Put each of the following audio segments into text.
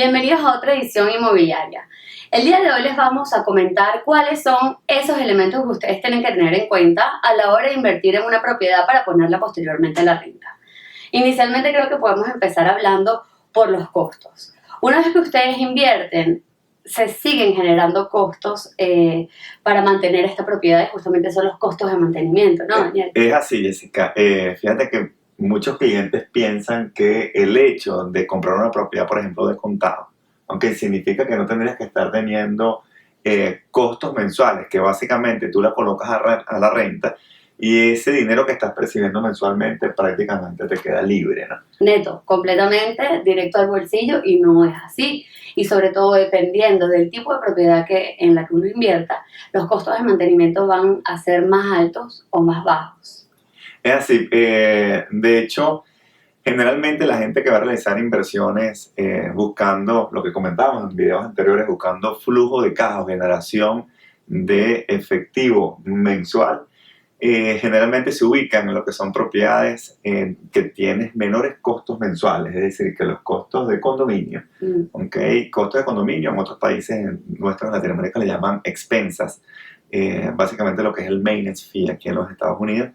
Bienvenidos a otra edición inmobiliaria. El día de hoy les vamos a comentar cuáles son esos elementos que ustedes tienen que tener en cuenta a la hora de invertir en una propiedad para ponerla posteriormente a la renta. Inicialmente creo que podemos empezar hablando por los costos. Una vez que ustedes invierten, se siguen generando costos para mantener esta propiedad y justamente son los costos de mantenimiento, ¿no, Daniel? Es así, Jessica. Fíjate que muchos clientes piensan que el hecho de comprar una propiedad, por ejemplo, de contado, aunque significa que no tendrías que estar teniendo costos mensuales, que básicamente tú la colocas a la renta y ese dinero que estás percibiendo mensualmente prácticamente te queda libre, ¿no? Neto, completamente directo al bolsillo, y no es así. Y sobre todo dependiendo del tipo de propiedad en la que uno invierta, los costos de mantenimiento van a ser más altos o más bajos. Es así. De hecho, generalmente la gente que va a realizar inversiones buscando, lo que comentábamos en videos anteriores, buscando flujo de caja o generación de efectivo mensual, generalmente se ubican en lo que son propiedades que tienen menores costos mensuales, es decir, que los costos de condominio, costos de condominio en otros países, en nuestros Latinoamérica le llaman expensas, básicamente lo que es el maintenance fee aquí en los Estados Unidos.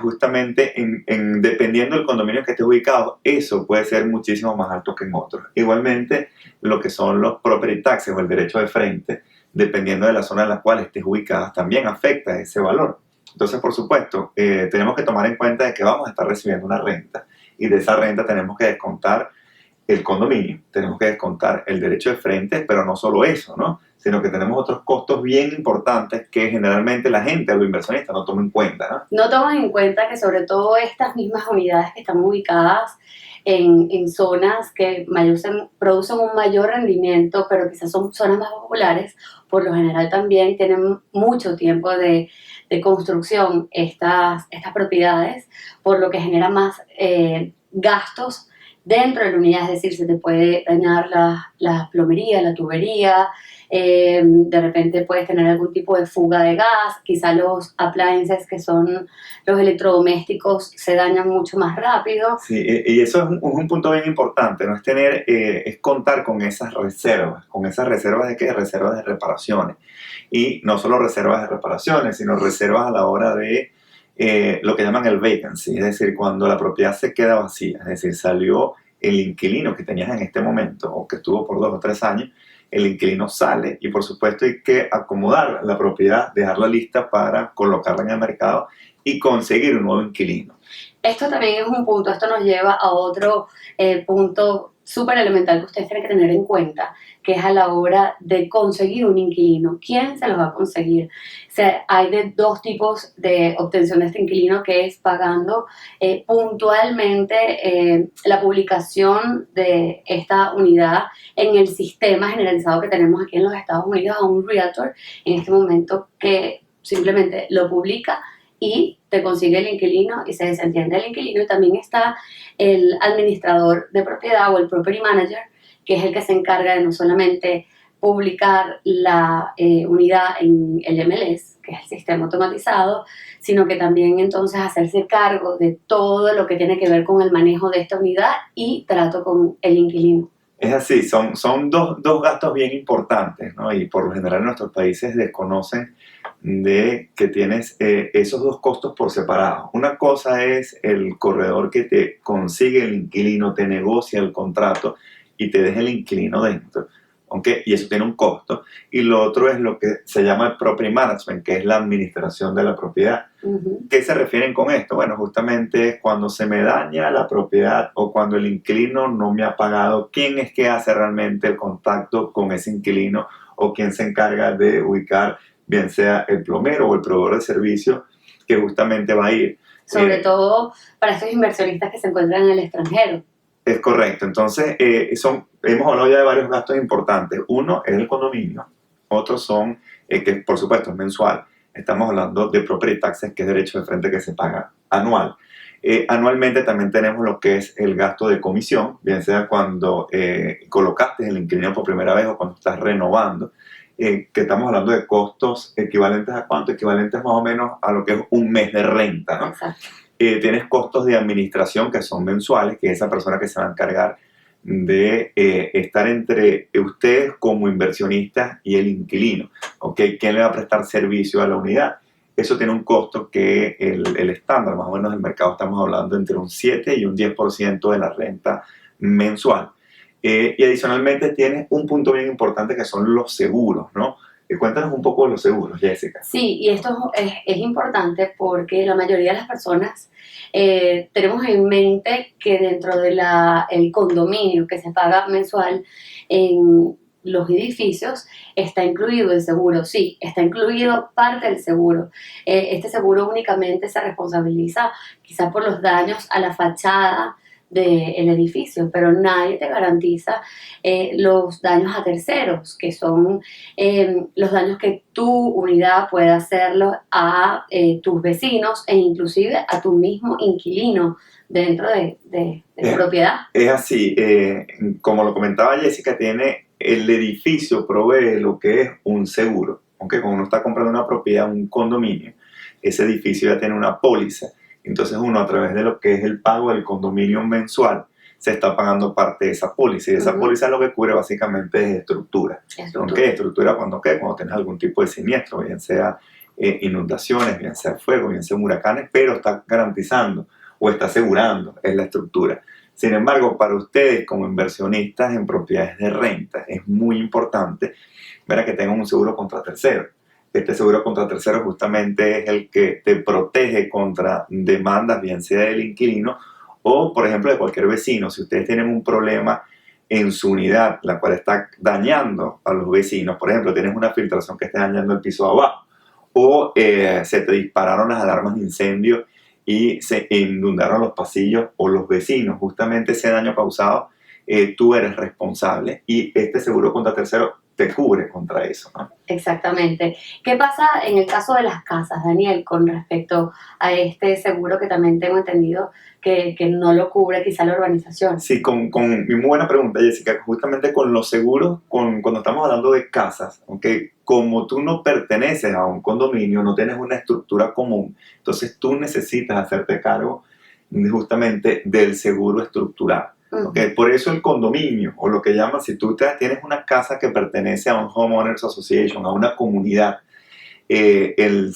Justamente dependiendo del condominio que esté ubicado, eso puede ser muchísimo más alto que en otros. Igualmente, lo que son los property taxes o el derecho de frente, dependiendo de la zona en la cual estés ubicada, también afecta ese valor. Entonces, por supuesto, tenemos que tomar en cuenta de que vamos a estar recibiendo una renta y de esa renta tenemos que descontar el condominio, tenemos que descontar el derecho de frente, pero no solo eso, ¿no? Sino que tenemos otros costos bien importantes que generalmente la gente, los inversionistas, no toman en cuenta, ¿no? No toman en cuenta que sobre todo estas mismas unidades que están ubicadas en zonas que producen un mayor rendimiento, pero quizás son zonas más populares, por lo general también tienen mucho tiempo de construcción estas propiedades, por lo que genera más gastos dentro de la unidad, es decir, se te puede dañar la plomería, la tubería, de repente puedes tener algún tipo de fuga de gas, quizá los appliances que son los electrodomésticos se dañan mucho más rápido. Sí, y eso es un punto bien importante, ¿no? Es contar con esas reservas de qué, reservas de reparaciones. Y no solo reservas de reparaciones, sino reservas a la hora de lo que llaman el vacancy, es decir, cuando la propiedad se queda vacía, es decir, salió el inquilino que tenías en este momento o que estuvo por 2 o 3 años, el inquilino sale y por supuesto hay que acomodar la propiedad, dejarla lista para colocarla en el mercado y conseguir un nuevo inquilino. Esto también es un punto, esto nos lleva a otro punto súper elemental que ustedes tienen que tener en cuenta, que es a la hora de conseguir un inquilino. ¿Quién se lo va a conseguir? O sea, hay de 2 tipos de obtención de este inquilino, que es pagando puntualmente la publicación de esta unidad en el sistema generalizado que tenemos aquí en los Estados Unidos a un realtor en este momento que simplemente lo publica y te consigue el inquilino y se desentiende el inquilino. Y también está el administrador de propiedad o el property manager, que es el que se encarga de no solamente publicar la unidad en el MLS, que es el sistema automatizado, sino que también entonces hacerse cargo de todo lo que tiene que ver con el manejo de esta unidad y trato con el inquilino. Es así, son dos gastos bien importantes, ¿no? Y por lo general en nuestros países desconocen de que tienes esos 2 costos por separado. Una cosa es el corredor que te consigue el inquilino, te negocia el contrato y te deja el inquilino dentro, ¿okay? Y eso tiene un costo. Y lo otro es lo que se llama el property management, que es la administración de la propiedad. ¿Qué se refieren con esto? Bueno, justamente es cuando se me daña la propiedad o cuando el inquilino no me ha pagado, ¿quién es que hace realmente el contacto con ese inquilino o quién se encarga de ubicar, bien sea el plomero o el proveedor de servicio que justamente va a ir? Sobre todo para estos inversionistas que se encuentran en el extranjero. Es correcto. Entonces, hemos hablado ya de varios gastos importantes. Uno es el condominio, otros son, que por supuesto es mensual. Estamos hablando de property taxes, que es derecho de frente que se paga anual. Anualmente también tenemos lo que es el gasto de comisión, bien sea cuando colocaste el inquilino por primera vez o cuando estás renovando, que estamos hablando de costos equivalentes a ¿cuánto? Equivalentes más o menos a lo que es un mes de renta, ¿no? Exacto. Tienes costos de administración que son mensuales, que es esa persona que se va a encargar de estar entre ustedes como inversionistas y el inquilino. ¿Ok? ¿Quién le va a prestar servicio a la unidad? Eso tiene un costo que el estándar, más o menos del mercado, estamos hablando entre un 7 y un 10% de la renta mensual. Y adicionalmente tiene un punto bien importante que son los seguros, ¿no? Cuéntanos un poco de los seguros, Jessica. Sí, y esto es importante porque la mayoría de las personas tenemos en mente que dentro del condominio que se paga mensual en los edificios está incluido el seguro. Sí, está incluido parte del seguro. Este seguro únicamente se responsabiliza quizás por los daños a la fachada del edificio, pero nadie te garantiza los daños a terceros, que son los daños que tu unidad puede hacerlos a tus vecinos e inclusive a tu mismo inquilino dentro de tu propiedad. Es así, como lo comentaba Jessica, el edificio provee lo que es un seguro. Aunque cuando uno está comprando una propiedad, un condominio, ese edificio ya tiene una póliza. Entonces uno, a través de lo que es el pago del condominio mensual, se está pagando parte de esa póliza. Y esa póliza lo que cubre básicamente es estructura. ¿Qué? Estructura cuando tienes algún tipo de siniestro, bien sea inundaciones, bien sea fuego, bien sea huracanes, pero está garantizando o está asegurando es la estructura. Sin embargo, para ustedes como inversionistas en propiedades de renta, es muy importante ver que tengan un seguro contra terceros. Este seguro contra terceros justamente es el que te protege contra demandas, bien sea del inquilino o, por ejemplo, de cualquier vecino. Si ustedes tienen un problema en su unidad, la cual está dañando a los vecinos, por ejemplo, tienes una filtración que está dañando el piso de abajo, o se te dispararon las alarmas de incendio y se inundaron los pasillos o los vecinos, justamente ese daño causado, tú eres responsable y este seguro contra terceros te cubre contra eso, ¿no? Exactamente. ¿Qué pasa en el caso de las casas, Daniel, con respecto a este seguro que también tengo entendido que no lo cubre quizá la urbanización? Sí, muy buena pregunta, Jessica. Justamente con los seguros, cuando estamos hablando de casas, ¿okay? Como tú no perteneces a un condominio, no tienes una estructura común, entonces tú necesitas hacerte cargo justamente del seguro estructural. Okay. Por eso el condominio, o lo que llaman, si tú tienes una casa que pertenece a un Homeowners Association, a una comunidad, el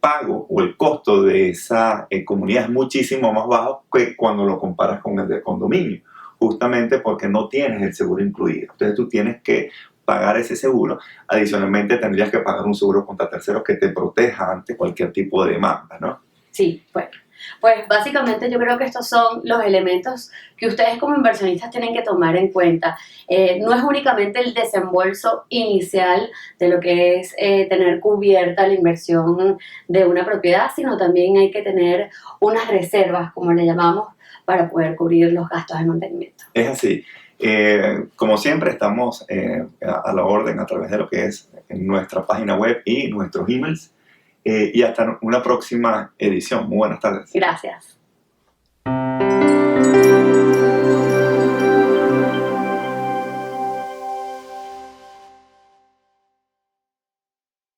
pago o el costo de esa comunidad es muchísimo más bajo que cuando lo comparas con el del condominio, justamente porque no tienes el seguro incluido. Entonces tú tienes que pagar ese seguro. Adicionalmente tendrías que pagar un seguro contra terceros que te proteja ante cualquier tipo de demanda, ¿no? Sí, bueno. Pues básicamente yo creo que estos son los elementos que ustedes como inversionistas tienen que tomar en cuenta. No es únicamente el desembolso inicial de lo que es tener cubierta la inversión de una propiedad, sino también hay que tener unas reservas, como le llamamos, para poder cubrir los gastos de mantenimiento. Es así. Como siempre estamos a la orden a través de lo que es nuestra página web y nuestros emails. Y hasta una próxima edición. Muy buenas tardes. Gracias.